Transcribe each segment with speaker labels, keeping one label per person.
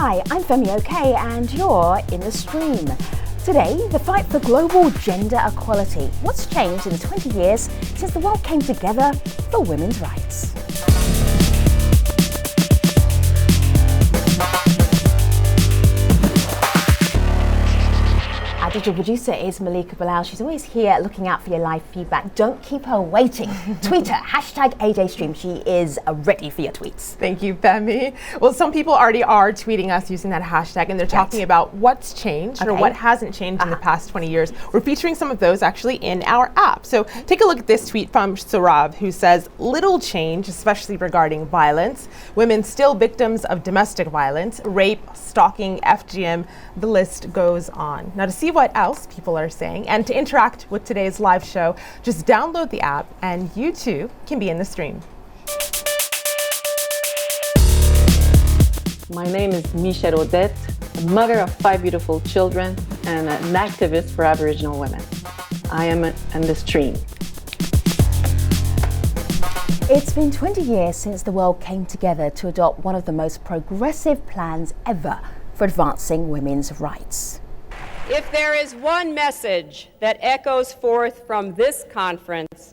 Speaker 1: Hi, I'm Femi OK and you're in the stream. Today, the fight for global gender equality. What's changed in the 20 years since the world came together for women's rights? Our digital producer is Malika Bilal. She's always here looking out for your live feedback. Don't keep her waiting. Tweet her, #AJStream. She is ready for your tweets.
Speaker 2: Thank you, Femi. Well, some people already are tweeting us using that hashtag, and they're talking about what's changed or what hasn't changed in the past 20 years. We're featuring some of those actually in our app. So take a look at this tweet from Sarab, who says, little change, especially regarding violence. Women still victims of domestic violence, rape, stalking, FGM, the list goes on. Now, to see what else people are saying and to interact with today's live show, just download the app and you too can be in the stream.
Speaker 3: My name is Michelle Odette, a mother of 5 beautiful children and an activist for Aboriginal women. I am in the stream.
Speaker 1: It's been 20 years since the world came together to adopt one of the most progressive plans ever for advancing women's rights.
Speaker 4: If there is one message that echoes forth from this conference,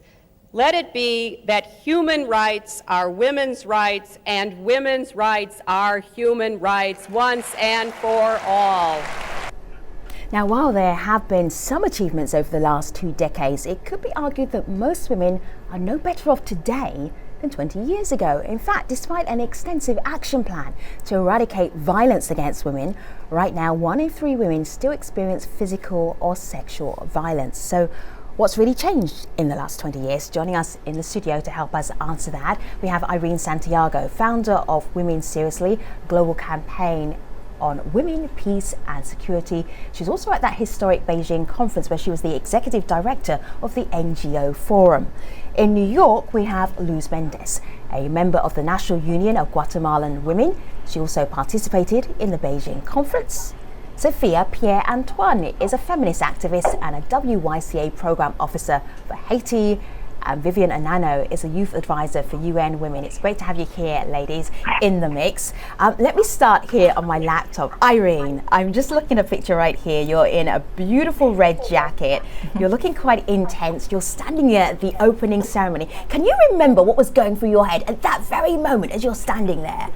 Speaker 4: let it be that human rights are women's rights and women's rights are human rights once and for all.
Speaker 1: Now, while there have been some achievements over the last 2 decades, it could be argued that most women are no better off today than 20 years ago. In fact, despite an extensive action plan to eradicate violence against women, right now 1 in 3 women still experience physical or sexual violence. So what's really changed in the last 20 years? Joining us in the studio to help us answer that, we have Irene Santiago, founder of Women Seriously, global campaign on women, peace and security. She's also at that historic Beijing conference where she was the executive director of the NGO Forum. In New York, we have Luz Mendez, a member of the National Union of Guatemalan Women. She also participated in the Beijing conference. Sophia Pierre-Antoine is a feminist activist and a WYCA program officer for Haiti. And Vivian Anano is a youth advisor for UN Women. It's great to have you here, ladies, in the mix. Let me start here on my laptop. Irene, I'm just looking at a picture right here. You're in a beautiful red jacket. You're looking quite intense. You're standing here at the opening ceremony. Can you remember what was going through your head at that very moment as you're standing there?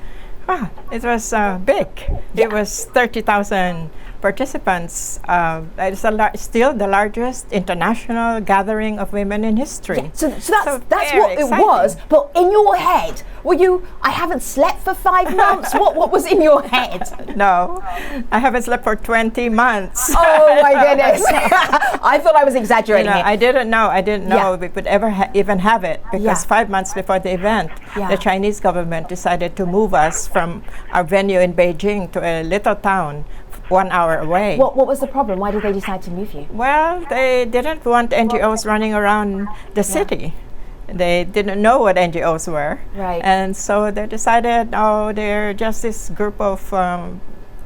Speaker 5: It was big. Yeah. It was 30,000 participants. It's still the largest international gathering of women in history. Yeah.
Speaker 1: So that's what exciting. It was. But in your head, were you, I haven't slept for 5 months? What was in your head?
Speaker 5: No, I haven't slept for 20 months.
Speaker 1: Oh my goodness. I thought I was exaggerating here.
Speaker 5: I didn't know we would ever even have it because 5 months before the event, the Chinese government decided to move us from our venue in Beijing to a little town 1 hour away.
Speaker 1: What was the problem? Why did they decide to move you?
Speaker 5: Well, they didn't want NGOs running around the city. They didn't know what NGOs were.
Speaker 1: Right.
Speaker 5: And so they decided, they're just this group of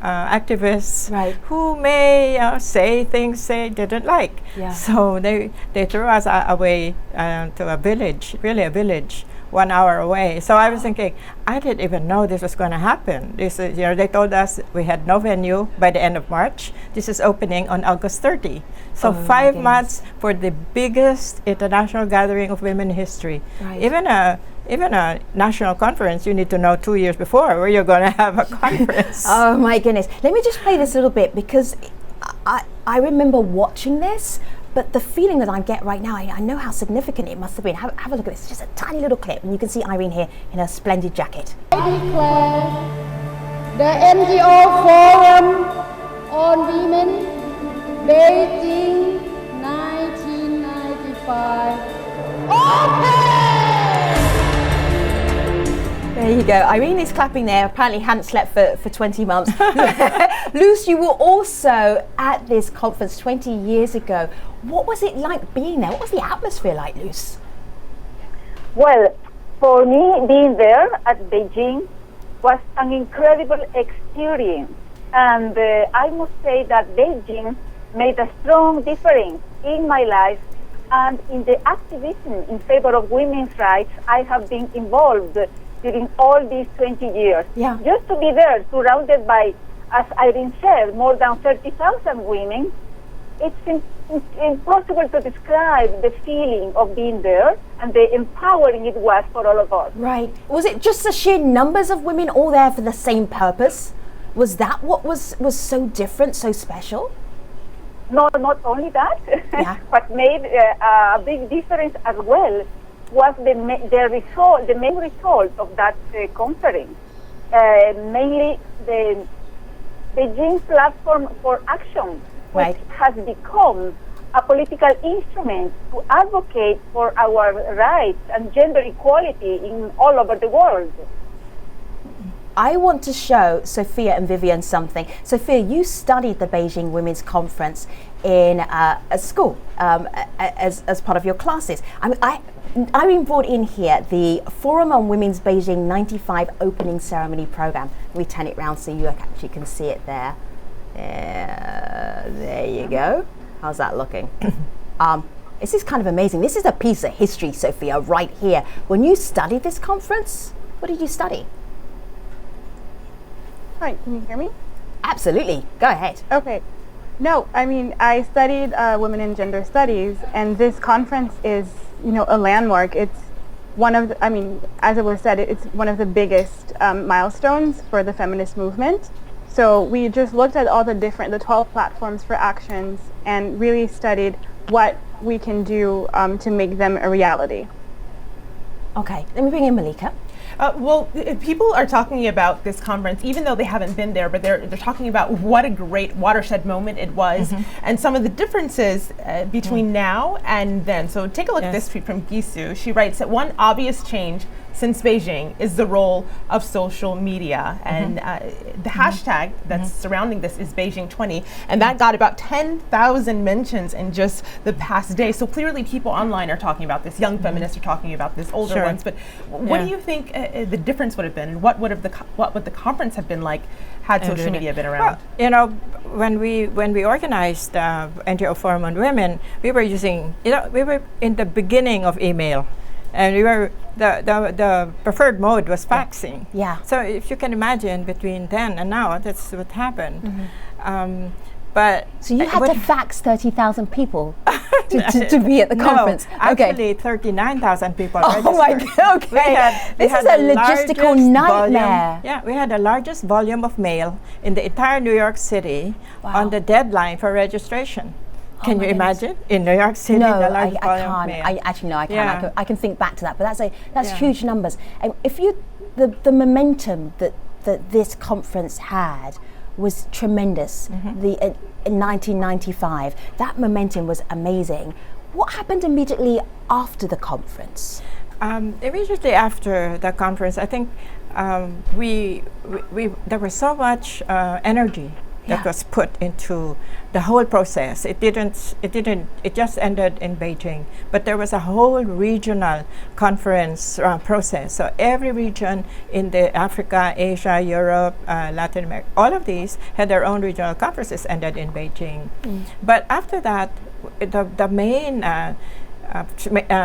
Speaker 5: activists who may say things they didn't like. Yeah. So they threw us away to a village, really a village, 1 hour away. So I was thinking, I didn't even know this was going to happen. This is, they told us we had no venue by the end of March. This is opening on August 30. So 5 months for the biggest international gathering of women in history. Right. Even a national conference, you need to know 2 years before where you're going to have a conference.
Speaker 1: Oh my goodness. Let me just play this a little bit because I remember watching this. But the feeling that I get right now, I know how significant it must have been. Have a look at this. It's just a tiny little clip, and you can see Irene here in her splendid jacket.
Speaker 6: I declare the NGO Forum on Women, Beijing, 1995, open!
Speaker 1: There you go. Irene is clapping there. Apparently hadn't slept for 20 months. Luz, you were also at this conference 20 years ago. What was it like being there? What was the atmosphere like, Luz?
Speaker 7: Well, for me, being there at Beijing was an incredible experience. And I must say that Beijing made a strong difference in my life and in the activism in favor of women's rights I have been involved during all these 20 years.
Speaker 1: Yeah.
Speaker 7: Just to be there, surrounded by, as Irene said, more than 30,000 women, it's impossible to describe the feeling of being there and the empowering it was for all of us.
Speaker 1: Right. Was it just the sheer numbers of women all there for the same purpose? Was that what was so different, so special?
Speaker 7: No, not only that.
Speaker 1: Yeah.
Speaker 7: What made a big difference as well was the main result of that conference, mainly the Beijing Platform for Action, which has become a political instrument to advocate for our rights and gender equality in all over the world.
Speaker 1: I want to show Sophia and Vivian something. Sophia, you studied the Beijing Women's Conference in a school as part of your classes. I've been brought in here the Forum on Women's Beijing 95 opening ceremony program. We turn it round so you actually can see it there. There you go. How's that looking? This is kind of amazing. This is a piece of history, Sophia, right here. When you studied this conference, what did you study?
Speaker 8: Hi, can you hear me?
Speaker 1: Absolutely. Go ahead.
Speaker 8: Okay. No, I mean, I studied women and gender studies, and this conference is, a landmark. It's one of the, as it was said, it's one of the biggest milestones for the feminist movement. So we just looked at all the 12 platforms for actions and really studied what we can do to make them a reality.
Speaker 1: Okay, let me bring in Malika.
Speaker 2: People are talking about this conference, even though they haven't been there, but they're talking about what a great watershed moment it was, and some of the differences between now and then. So take a look at this tweet from Gisu. She writes that one obvious change since Beijing is the role of social media, and the hashtag that's surrounding this is Beijing20, and that got about 10,000 mentions in just the past day. So clearly people online are talking about this, young feminists are talking about this, older ones, but what do you think the difference would have been, and what would the conference have been like had social media been around?
Speaker 5: Well, when we organized NGO Forum on Women, we were using, we were in the beginning of email. And we were the preferred mode was faxing.
Speaker 1: Yeah.
Speaker 5: So if you can imagine between then and now, that's what happened. But
Speaker 1: so you had to fax 30,000 people to be at the conference.
Speaker 5: No, actually 39,000 people registered.
Speaker 1: Oh my God! Okay, this is a logistical nightmare.
Speaker 5: We had the largest volume of mail in the entire New York City on the deadline for registration. Can you imagine in New York City?
Speaker 1: No,
Speaker 5: the
Speaker 1: I
Speaker 5: volume
Speaker 1: can't.
Speaker 5: mail?
Speaker 1: I can. I can think back to that, but that's huge numbers. And if the momentum that this conference had was tremendous. In 1995, that momentum was amazing. What happened immediately after the conference?
Speaker 5: Immediately after the conference, I think there was so much energy that was put into the whole process. It just ended in Beijing, but there was a whole regional conference process. So every region in the Africa, Asia, Europe, Latin America, all of these had their own regional conferences ended in Beijing. But after that, the main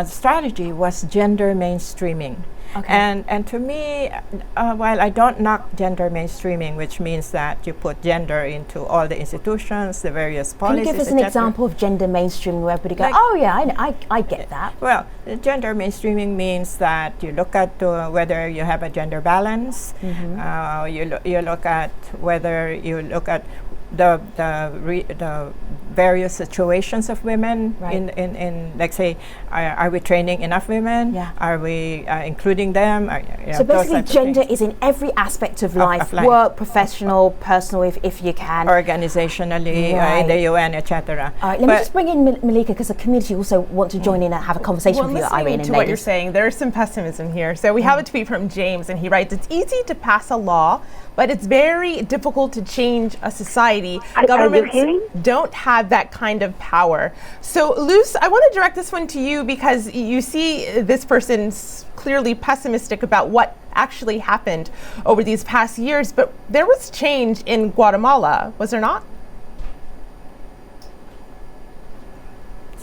Speaker 5: strategy was gender mainstreaming. Okay. And to me, while I don't knock gender mainstreaming, which means that you put gender into all the institutions, the various policies.
Speaker 1: Can you give us an example of gender mainstreaming where everybody goes, oh yeah, I get that?
Speaker 5: Well, gender mainstreaming means that you look at whether you have a gender balance. You look at whether you look at the various situations of women in like say, are we training enough women? Are we including them?
Speaker 1: So basically gender is in every aspect of life, work, professional, personal if you can.
Speaker 5: Organizationally, in the UN, etc.
Speaker 1: All right, let me just bring in Malika because the community also want to join in and have a conversation with you, Irene.
Speaker 2: To what you're saying, there's some pessimism here. So we have a tweet from James and he writes, it's easy to pass a law, but it's very difficult to change a society. Governments don't have that kind of power. So Luz, I want to direct this one to you because you see this person's clearly pessimistic about what actually happened over these past years, but there was change in Guatemala, was there not?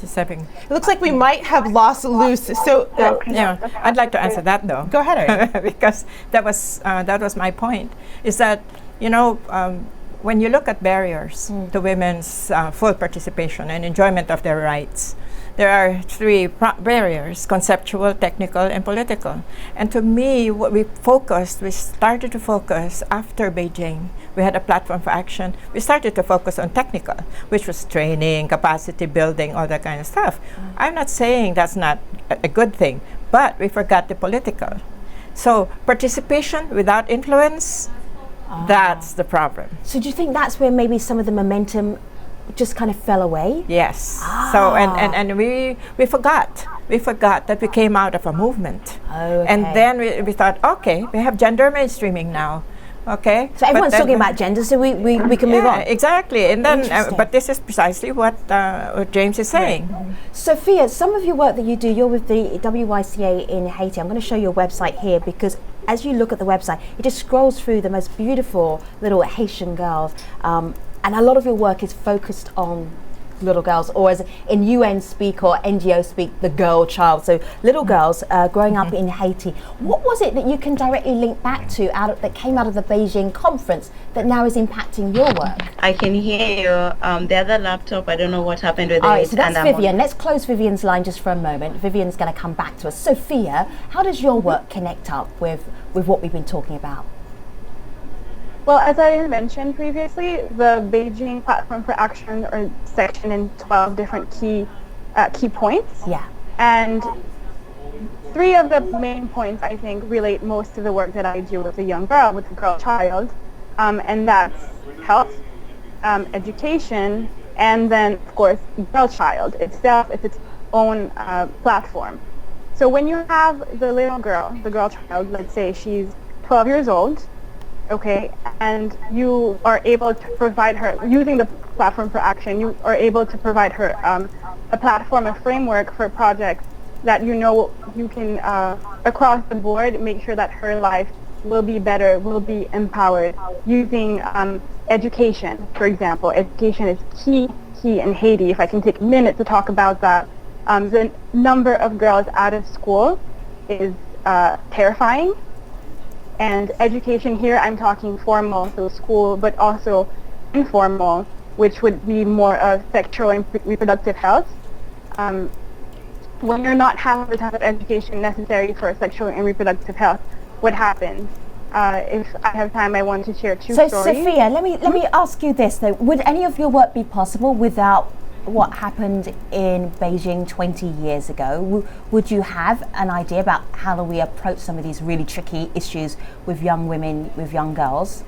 Speaker 5: She's having.
Speaker 2: It looks like we might have lost Luz. So
Speaker 5: Yeah, I'd like to answer that though.
Speaker 2: Go ahead, Irene.
Speaker 5: Because that was my point. Is that when you look at barriers to women's full participation and enjoyment of their rights, there are three barriers: conceptual, technical, and political. And to me, what we started to focus after Beijing. We had a platform for action. We started to focus on technical, which was training, capacity building, all that kind of stuff. I'm not saying that's not a good thing, but we forgot the political. So participation without influence, that's the problem.
Speaker 1: So do you think that's where maybe some of the momentum just kind of fell away?
Speaker 5: Yes. So and we forgot. We forgot that we came out of a movement.
Speaker 1: Okay.
Speaker 5: And then we thought, okay, we have gender mainstreaming now. Okay.
Speaker 1: So everyone's talking about gender, so we can move on.
Speaker 5: Exactly. And then but this is precisely what James is saying.
Speaker 1: Right. Sophia, some of your work that you do, you're with the WYCA in Haiti. I'm going to show you a website here because as you look at the website, it just scrolls through the most beautiful little Haitian girls. And a lot of your work is focused on little girls, or as in UN speak or NGO speak, the girl child. So little girls growing up in Haiti. What was it that you can directly link back to that came out of the Beijing conference that now is impacting your work?
Speaker 9: I can hear you. The other laptop, I don't know what happened with it.
Speaker 1: All right, so that's Vivian. Let's close Vivian's line just for a moment. Vivian's going to come back to us. Sophia, how does your work connect up with what we've been talking about?
Speaker 8: Well, as I mentioned previously, the Beijing Platform for Action are sectioned in 12 different key points.
Speaker 1: Yeah.
Speaker 8: And 3 of the main points, I think, relate most to the work that I do with a young girl, with a girl child. And that's health, education, and then, of course, girl child itself. It's its own platform. So when you have the little girl, the girl child, let's say she's 12 years old, okay, and you are able to provide her, using the Platform for Action, you are able to provide her a platform, a framework for projects that you can, across the board, make sure that her life will be better, will be empowered, using education, for example. Education is key in Haiti. If I can take a minute to talk about that. The number of girls out of school is terrifying. And education here, I'm talking formal, so school, but also informal, which would be more of sexual and reproductive health. When you're not having the type of education necessary for sexual and reproductive health, what happens? If I have time, I want to share 2 stories.
Speaker 1: So, Sophia, let me ask you this though: would any of your work be possible without what happened in Beijing 20 years ago? Would you have an idea about how do we approach some of these really tricky issues with young women, with young girls?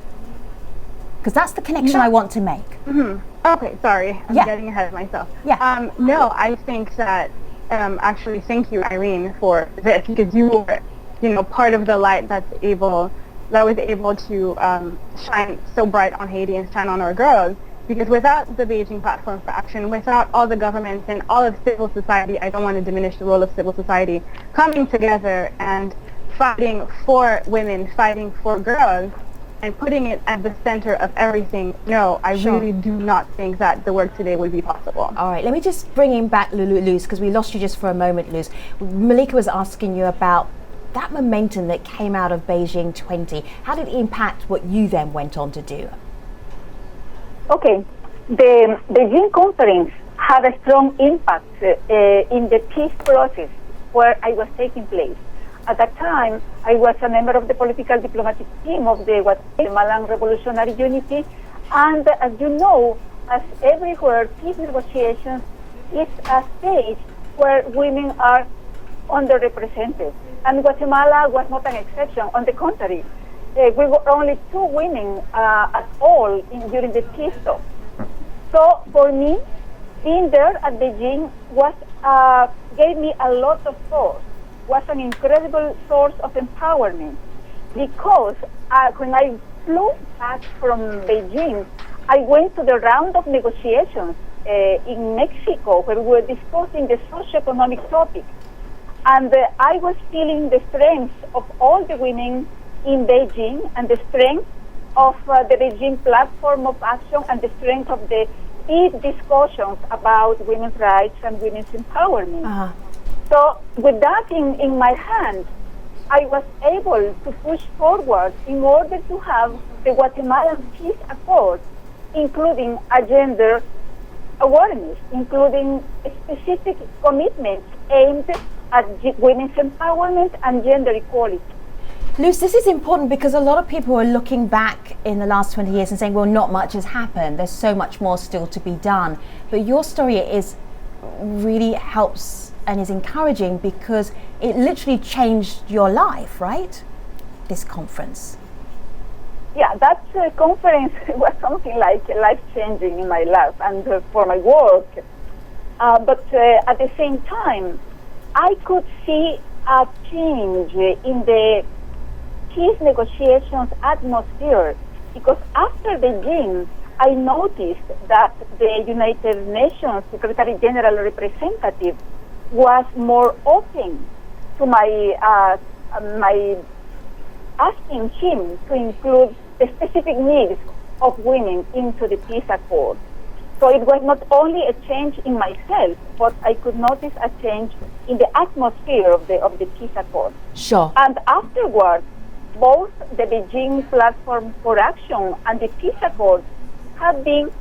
Speaker 1: Because that's the connection I want to make.
Speaker 8: Mm-hmm. Okay, sorry, I'm getting ahead of myself.
Speaker 1: Yeah.
Speaker 8: No, I think that actually, thank you, Irene, for this, because you were, part of the light that was able to shine so bright on Haiti and shine on our girls. Because without the Beijing Platform for Action, without all the governments and all of civil society, I don't want to diminish the role of civil society, coming together and fighting for women, fighting for girls, and putting it at the center of everything, no, I really do not think that the work today would be possible.
Speaker 1: All right, let me just bring in back Luz, because we lost you just for a moment, Luz. Malika was asking you about that momentum that came out of Beijing 20. How did it impact what you then went on to do?
Speaker 7: Okay, the Beijing conference had a strong impact in the peace process where I was taking place. At that time, I was a member of the political diplomatic team of the Guatemalan Revolutionary Unity, and as you know, as everywhere, peace negotiations is a stage where women are underrepresented, and Guatemala was not an exception. On the contrary, we were only 2 women at all during the peace talks. So for me, being there at Beijing gave me a lot of force, was an incredible source of empowerment, because when I flew back from Beijing, I went to the round of negotiations in Mexico where we were discussing the socioeconomic topic. And I was feeling the strength of all the women in Beijing and the strength of the Beijing Platform of Action and the strength of the deep discussions about women's rights and women's empowerment. So with that in my hand, I was able to push forward in order to have the Guatemalan Peace Accord, including a gender awareness, including specific commitments aimed at women's empowerment and gender equality.
Speaker 1: Luz, this is important because a lot of people are looking back in the last 20 years and saying, well, not much has happened. There's so much more still to be done. But your story really helps and is encouraging because it literally changed your life, right? This conference.
Speaker 7: Yeah, that conference was something like life-changing in my life and for my work. But at the same time, I could see a change in the peace negotiations atmosphere, because after Beijing, I noticed that the United Nations Secretary General representative was more open to my asking him to include the specific needs of women into the peace accord. So it was not only a change in myself, but I could notice a change in the atmosphere of the peace accord.
Speaker 1: Sure.
Speaker 7: And afterwards, both the Beijing Platform for Action and the Peace Accord have been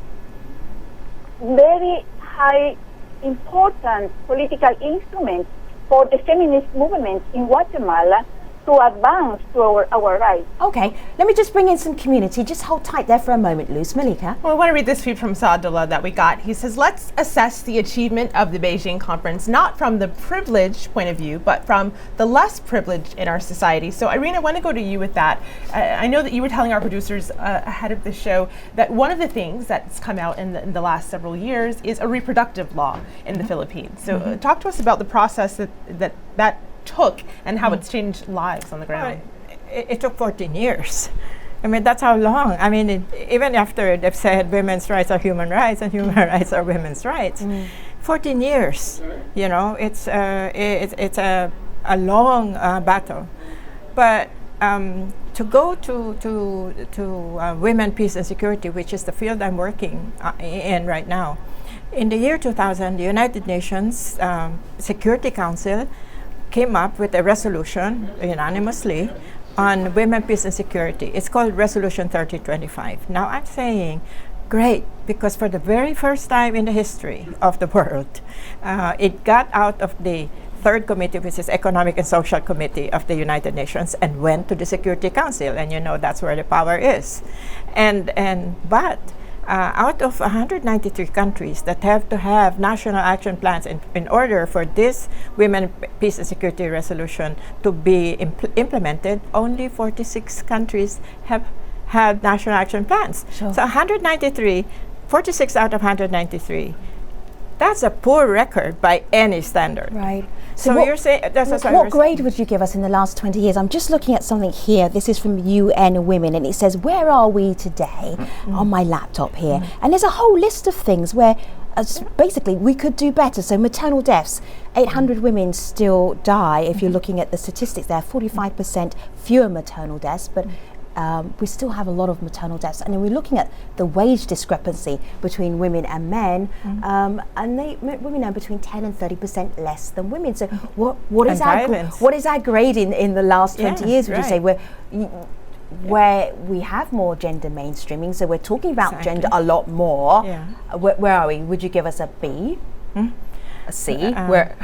Speaker 7: very high important political instruments for the feminist movement in Guatemala to advance to our rights.
Speaker 1: Okay, let me just bring in some community. Just hold tight there for a moment, Luz. Malika.
Speaker 2: Well, I want to read this tweet from Saadullah that we got. He says, let's assess the achievement of the Beijing conference, not from the privileged point of view, but from the less privileged in our society. So Irina, I want to go to you with that. I know that you were telling our producers ahead of the show that one of the things that's come out in the last several years is a reproductive law in the Philippines. So talk to us about the process that took and how it's changed lives on the ground.
Speaker 5: It took 14 years. I mean, that's how long. I mean, even after they've said women's rights are human rights and human rights are women's rights, 14 years. You know, it's a long battle. But to go to women, peace, and security, which is the field I'm working in right now, in the year 2000, the United Nations Security Council came up with a resolution unanimously on women, peace, and security. It's called Resolution 3025. Now I'm saying, great, because for the very first time in the history of the world, it got out of the third committee, which is Economic and Social Committee of the United Nations, and went to the Security Council, and you know that's where the power is. But out of 193 countries that have to have national action plans in order for this Women, Peace and Security resolution to be implemented, only 46 countries have had national action plans. Sure. So 193, 46 out of 193, that's a poor record by any standard.
Speaker 1: Right.
Speaker 5: So you're saying
Speaker 1: what grade would you give us in the last 20 years? I'm just looking at something here. This is from UN Women, and it says, where are we today? On my laptop here. And there's a whole list of things where basically we could do better. So maternal deaths, 800 women still die. If you're looking at the statistics there, 45% fewer maternal deaths, but we still have a lot of maternal deaths. And then we're looking at the wage discrepancy between women and men, and women earn between 10 and 30% less than women. So what is our grade in the last 20 years, would you say, where we have more gender mainstreaming, so we're talking about gender a lot more. Where are we? Would you give us a B? A C? Where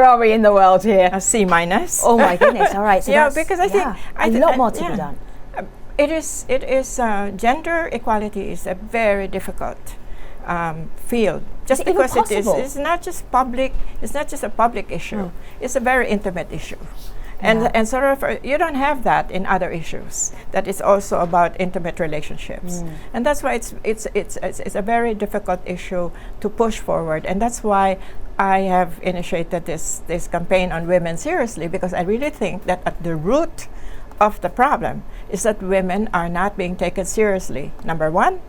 Speaker 1: are we in the world here?
Speaker 5: A C minus.
Speaker 1: Oh my goodness, all right. So
Speaker 5: because I think
Speaker 1: a lot more to be done.
Speaker 5: It is gender equality is a very difficult field, just because it's not just a public issue. It's a very intimate issue. And sort of you don't have that in other issues that is also about intimate relationships, and that's why it's a very difficult issue to push forward, and that's why I have initiated this campaign on women seriously, because I really think that at the root of the problem is that women are not being taken seriously. Number one,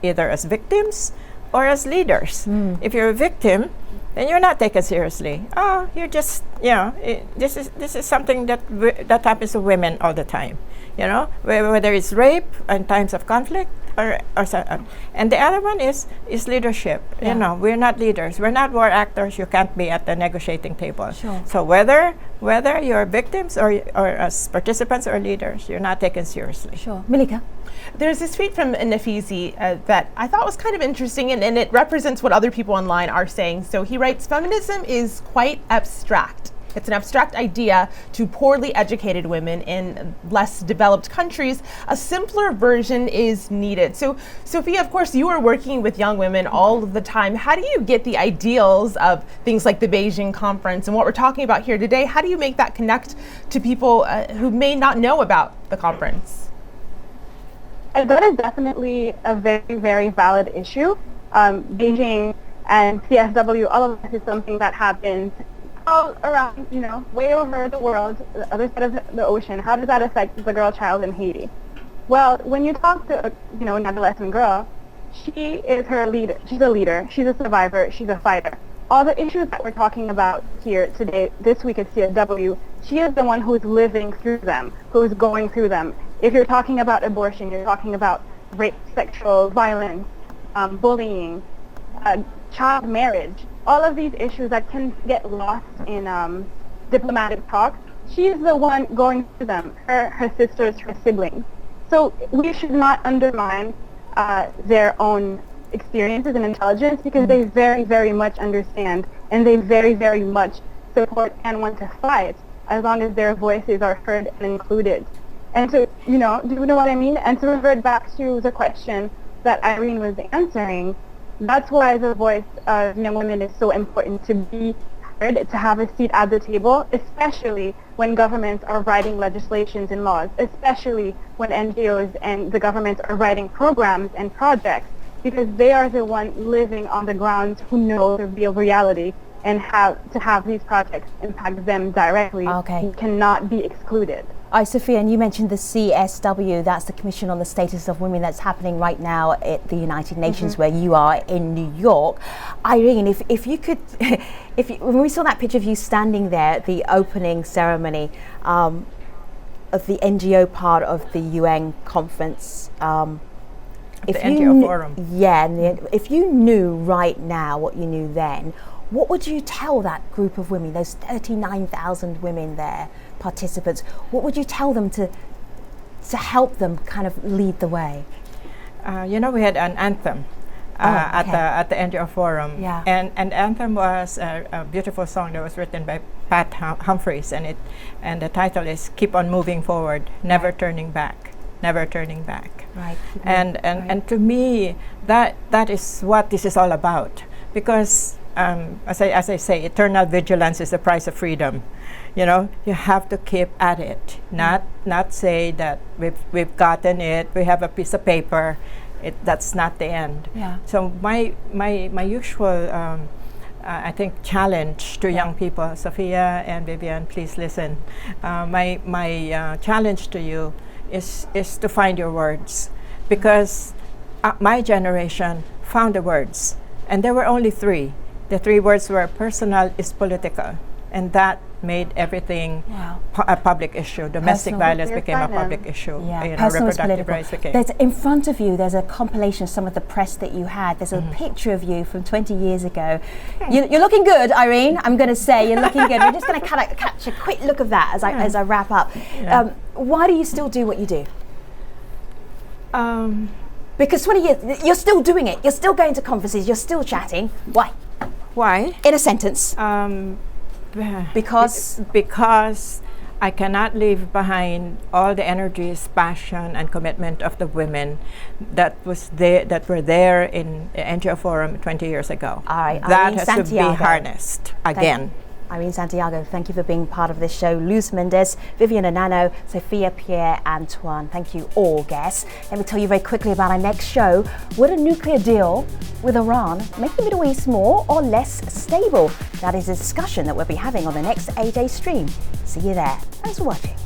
Speaker 5: either as victims or as leaders. If you're a victim, then you're not taken seriously. Oh, you're just, this is something that happens to women all the time. Whether it's rape in times of conflict, and the other one is leadership.
Speaker 1: Yeah.
Speaker 5: You know, we're not leaders. We're not war actors. You can't be at the negotiating table.
Speaker 1: Sure.
Speaker 5: So whether you're victims or as participants or leaders, you're not taken seriously.
Speaker 1: Sure. Malika?
Speaker 2: There's this tweet from Nafizi that I thought was kind of interesting, and it represents what other people online are saying. So he writes, feminism is quite abstract. It's an abstract idea to poorly educated women in less developed countries. A simpler version is needed. So, Sophia, of course, you are working with young women all of the time. How do you get the ideals of things like the Beijing conference and what we're talking about here today? How do you make that connect to people who may not know about the conference?
Speaker 8: That is definitely a very, very valid issue. Beijing and CSW, all of this is something that happens all around, you know, way over the world, the other side of the ocean. How does that affect the girl child in Haiti? Well, when you talk to, an adolescent girl, she is her leader. She's a leader. She's a survivor. She's a fighter. All the issues that we're talking about here today, this week at CSW, she is the one who's living through them, who's going through them. If you're talking about abortion, you're talking about rape, sexual violence, bullying, child marriage, all of these issues that can get lost in diplomatic talk, she's the one going through them, her sisters, her siblings. So we should not undermine their own experiences and intelligence, because they very, very much understand, and they very, very much support and want to fight as long as their voices are heard and included. And so, do you know what I mean? And to revert back to the question that Irene was answering, that's why the voice of young women is so important, to be heard, to have a seat at the table, especially when governments are writing legislations and laws, especially when NGOs and the governments are writing programs and projects, because they are the one living on the ground who know the real reality and how to have these projects impact them directly.
Speaker 1: Okay.
Speaker 8: Cannot be excluded.
Speaker 1: Sophia, and you mentioned the CSW, that's the Commission on the Status of Women, that's happening right now at the United Nations, where you are in New York. Irene, if you could, when we saw that picture of you standing there at the opening ceremony of the NGO part of the UN conference,
Speaker 5: if the NGO forum.
Speaker 1: Yeah, and if you knew right now what you knew then, what would you tell that group of women, those 39,000 women there, participants, what would you tell them to help them kind of lead the way?
Speaker 5: We had an anthem at the NGO forum, and anthem was a beautiful song that was written by Pat Humphreys, and the title is "Keep on Moving Forward, Never Turning Back, Never Turning Back."
Speaker 1: Right.
Speaker 5: And to me, that is what this is all about, because as I say, eternal vigilance is the price of freedom. You have to keep at it, not say that we've gotten it, we have a piece of paper. That's not the end.
Speaker 1: Yeah.
Speaker 5: So my usual I think challenge to young people, Sophia and Vivian, please listen. My challenge to you is to find your words, because my generation found the words, and there were only three. The three words were: personal is political, and that made everything a public issue. Domestic violence became a public issue. Reproductive rights became.
Speaker 1: There's in front of you, there's a compilation of some of the press that you had. There's a picture of you from 20 years ago. You're looking good, Irene. I'm going to say you're looking good. We're just going to catch a quick look of that as I wrap up. Why do you still do what you do? Because 20 years, you're still doing it. You're still going to conferences. You're still chatting. Why?
Speaker 5: Why?
Speaker 1: In a sentence. Because
Speaker 5: I cannot leave behind all the energies, passion, and commitment of the women that were there in the NGO Forum 20 years ago.
Speaker 1: All right,
Speaker 5: that
Speaker 1: Irene
Speaker 5: has
Speaker 1: Santiago.
Speaker 5: to be harnessed again.
Speaker 1: Irene Santiago, thank you for being part of this show. Luz Mendez, Vivian Anano, Sophia Pierre Antoine, thank you all guests. Let me tell you very quickly about our next show. Would a nuclear deal with Iran make the Middle East more or less stable? That is a discussion that we'll be having on the next 8-day stream. See you there. Thanks for watching.